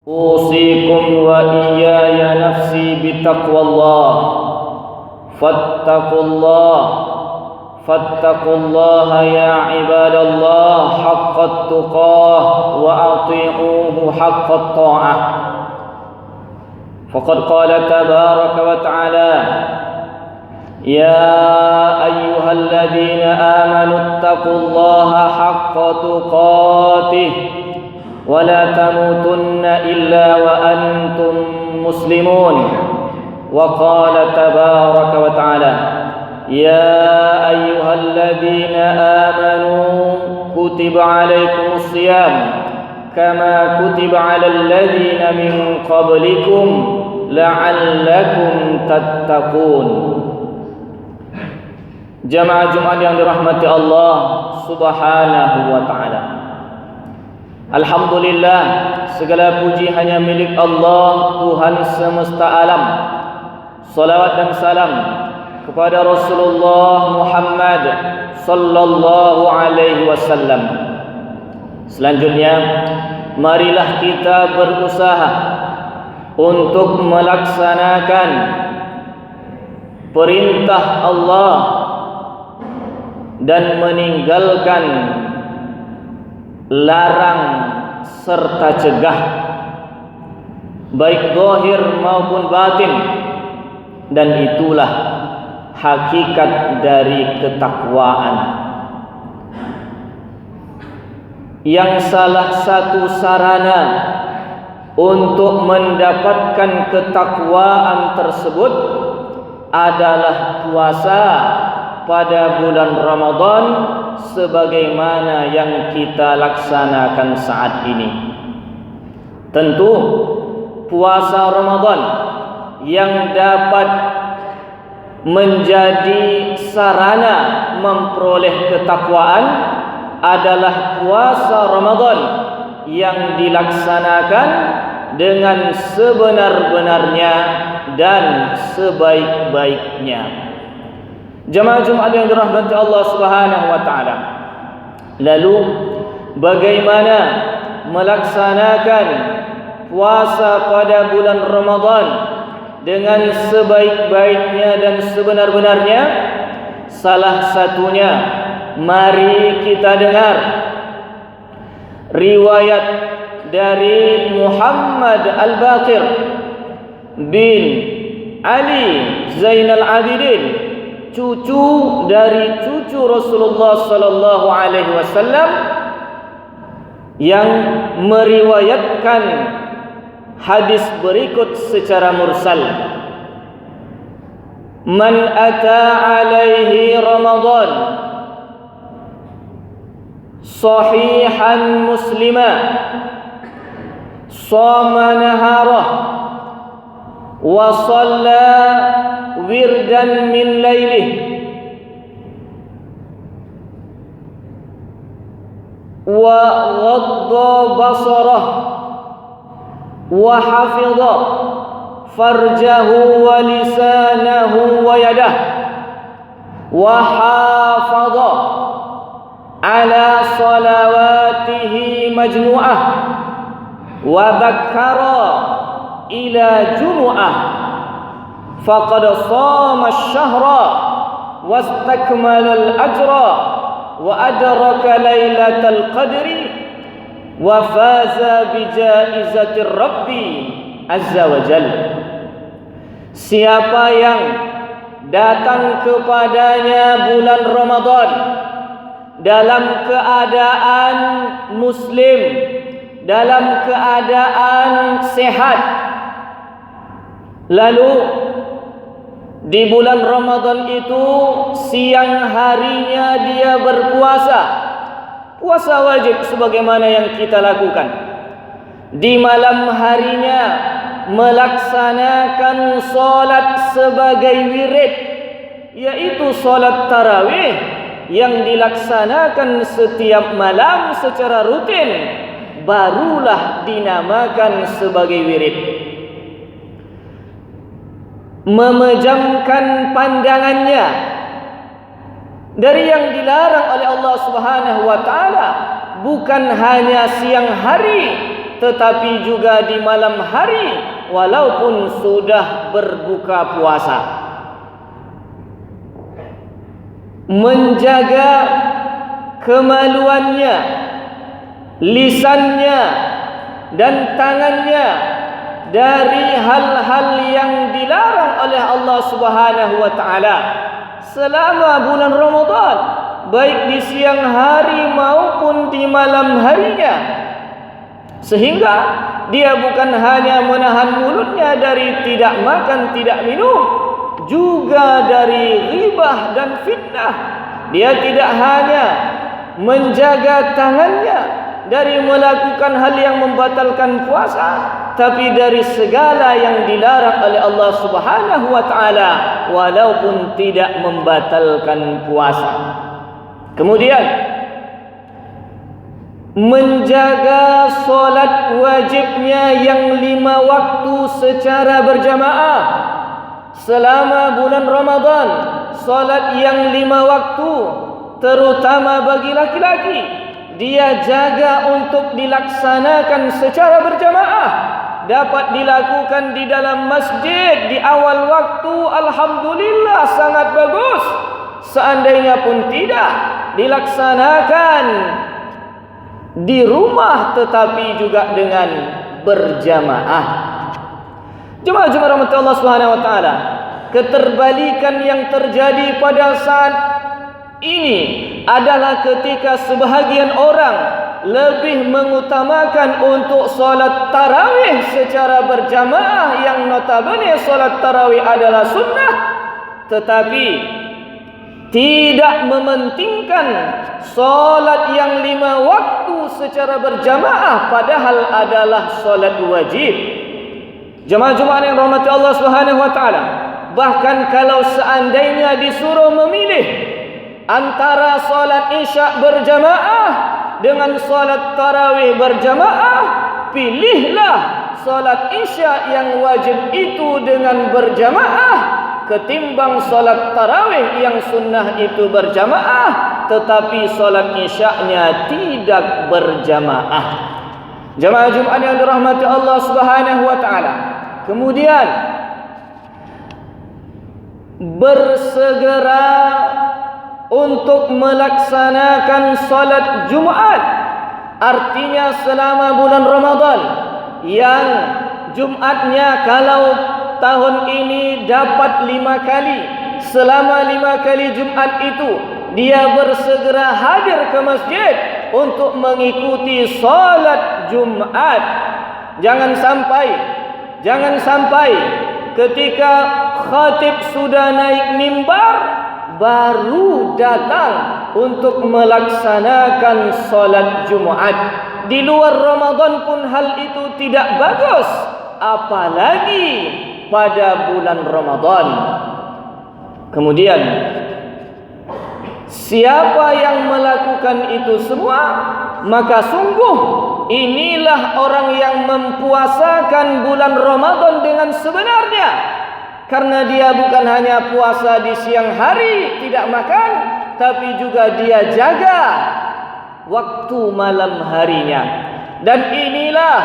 أوصيكم وإياي نفسي بتقوى الله فاتقوا الله يا عباد الله حق التقاه وأطيعوه حق الطاعة. فقد قال تبارك وتعالى: يا أيها الذين آمنوا اتقوا الله حق تقاته ولا تموتن إلا وأنتم مسلمون. وقال تبارك وتعالى: يا أيها الذين آمنوا كتب عليكم الصيام كما كتب على الذين من قبلكم لعلكم تتقون. Jamaah Jumat yang dirahmati Allah Subhanahu wa taala. Alhamdulillah, segala puji hanya milik Allah, Tuhan semesta alam. Salawat dan salam kepada Rasulullah Muhammad sallallahu alaihi wasallam. Selanjutnya, marilah kita berusaha untuk melaksanakan perintah Allah dan meninggalkan larang serta cegah, baik zahir maupun batin, dan itulah hakikat dari ketakwaan. Yang salah satu sarana untuk mendapatkan ketakwaan tersebut adalah puasa pada bulan Ramadan sebagaimana yang kita laksanakan saat ini. Tentu puasa Ramadan yang dapat menjadi sarana memperoleh ketakwaan adalah puasa Ramadan yang dilaksanakan dengan sebenar-benarnya dan sebaik-baiknya. Jamaah Jumat yang dirahmati Allah Subhanahu wa taala. Lalu bagaimana melaksanakan puasa pada bulan Ramadan dengan sebaik-baiknya dan sebenar-benarnya? Salah satunya, mari kita dengar riwayat dari Muhammad Al-Baqir bin Ali Zainal Abidin, cucu dari cucu Rasulullah sallallahu alaihi wasallam, yang meriwayatkan hadis berikut secara mursal: Man ata alaihi Ramadan sahihan muslima shama naharah wa shalla wirdan min laylih wa ghadda basarah wa hafidha farjahu wa lisanahu wa yadah wa hafadha ala salawatihi majmu'ah wa bakkara ila jumu'ah faqad shama ash-shahra wastakmala al-ajra wa adraka lailatal qadri wa faza bi jaizati rabbi azza wa jalla. Siapa yang datang kepadanya bulan Ramadan dalam keadaan muslim, dalam keadaan sehat, lalu di bulan Ramadan itu siang harinya dia berpuasa, puasa wajib sebagaimana yang kita lakukan. Di malam harinya melaksanakan solat sebagai wirid, yaitu solat tarawih yang dilaksanakan setiap malam secara rutin, barulah dinamakan sebagai wirid. Memejamkan pandangannya dari yang dilarang oleh Allah Subhanahu wa taala, bukan hanya siang hari, tetapi juga di malam hari walaupun sudah berbuka puasa. Menjaga kemaluannya, lisannya dan tangannya dari hal-hal yang dilarang oleh Allah Subhanahu wa taala selama bulan Ramadan, baik di siang hari maupun di malam harinya, sehingga dia bukan hanya menahan mulutnya dari tidak makan, tidak minum, juga dari ghibah dan fitnah. Dia tidak hanya menjaga tangannya dari melakukan hal yang membatalkan puasa, tapi dari segala yang dilarang oleh Allah Subhanahu wa taala walaupun tidak membatalkan puasa. Kemudian menjaga solat wajibnya yang 5 waktu secara berjamaah selama bulan Ramadan. Solat yang 5 waktu terutama bagi laki-laki dia jaga untuk dilaksanakan secara berjamaah, dapat dilakukan di dalam masjid di awal waktu, alhamdulillah sangat bagus. Seandainya pun tidak dilaksanakan di rumah tetapi juga dengan berjamaah. Jemaah-jemaah rahmat Allah Subhanahu wa taala, keterbalikan yang terjadi pada saat ini adalah ketika sebahagian orang lebih mengutamakan untuk solat tarawih secara berjamaah, yang notabene solat tarawih adalah sunnah, tetapi tidak mementingkan solat yang 5 waktu secara berjamaah padahal adalah solat wajib. Jemaah-jemaah yang rahmati Allah Subhanahu wa taala, bahkan kalau seandainya disuruh memilih antara solat isya berjamaah dengan solat tarawih berjamaah, pilihlah solat isya yang wajib itu dengan berjamaah ketimbang solat tarawih yang sunnah itu berjamaah tetapi solat isyanya tidak berjamaah. Jemaah Jumat yang dirahmati Allah Subhanahu wa taala, kemudian bersegera untuk melaksanakan salat Jumat. Artinya selama bulan Ramadan yang Jumatnya kalau tahun ini dapat 5 kali, selama 5 kali Jumat itu dia bersegera hadir ke masjid untuk mengikuti salat Jumat. Jangan sampai ketika khatib sudah naik mimbar baru datang untuk melaksanakan salat Jumat. Di luar Ramadan pun hal itu tidak bagus, apalagi pada bulan Ramadan. Kemudian siapa yang melakukan itu semua, maka sungguh inilah orang yang mempuasakan bulan Ramadan dengan sebenarnya. Karena dia bukan hanya puasa di siang hari tidak makan, tapi juga dia jaga waktu malam harinya. Dan inilah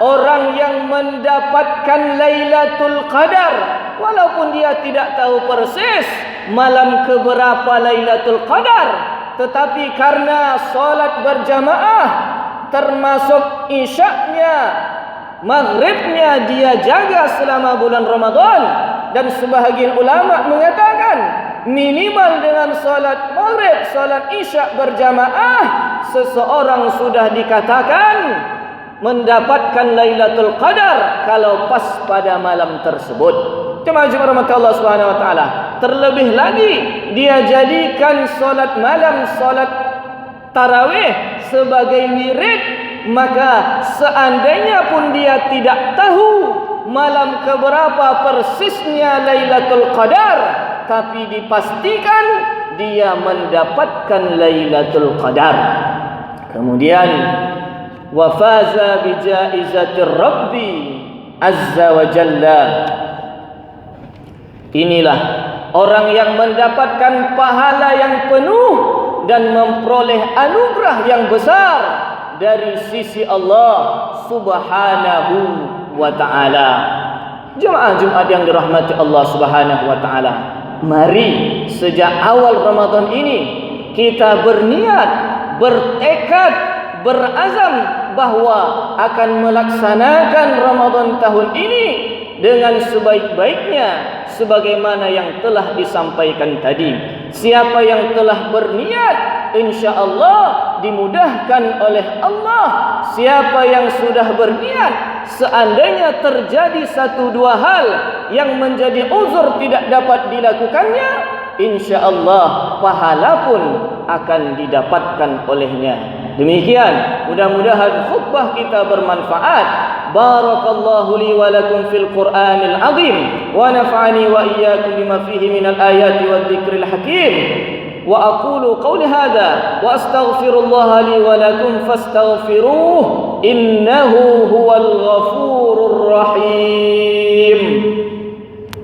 orang yang mendapatkan Lailatul Qadar, walaupun dia tidak tahu persis malam keberapa Lailatul Qadar, tetapi karena solat berjamaah termasuk isyaknya, maghribnya dia jaga selama bulan Ramadan. Dan sebahagian ulama mengatakan minimal dengan salat maghrib, salat isyak berjamaah, seseorang sudah dikatakan mendapatkan Lailatul Qadar kalau pas pada malam tersebut. Jemaah-jemaah rahmat Allah Subhanahu wa taala, terlebih lagi dia jadikan salat malam, salat tarawih sebagai wirid, maka seandainya pun dia tidak tahu malam keberapa persisnya Lailatul Qadar, tapi dipastikan dia mendapatkan Lailatul Qadar. Kemudian wafaza bijaizatir Rabbi azza wa jalla. Inilah orang yang mendapatkan pahala yang penuh dan memperoleh anugerah yang besar dari sisi Allah Subhanahu wa ta'ala. Jemaah Jumat yang dirahmati Allah Subhanahu wa ta'ala, mari sejak awal Ramadan ini kita berniat, bertekad, berazam bahawa akan melaksanakan Ramadan tahun ini dengan sebaik-baiknya sebagaimana yang telah disampaikan tadi. Siapa yang telah berniat, insya-Allah dimudahkan oleh Allah. Siapa yang sudah berniat, seandainya terjadi satu dua hal yang menjadi uzur tidak dapat dilakukannya, insya-Allah pahala pun akan didapatkan olehnya. Demikian, mudah-mudahan khutbah kita bermanfaat. Barakallahu li wa lakum fil Qur'anil azim wa nafa'ani wa iyyakum bima fihi minal ayati wadh-dhikril hakim. Wa aqulu qawli hadha wa astaghfirullaha li wa lakum fastaghfiruh innahu huwal ghafurur rahim.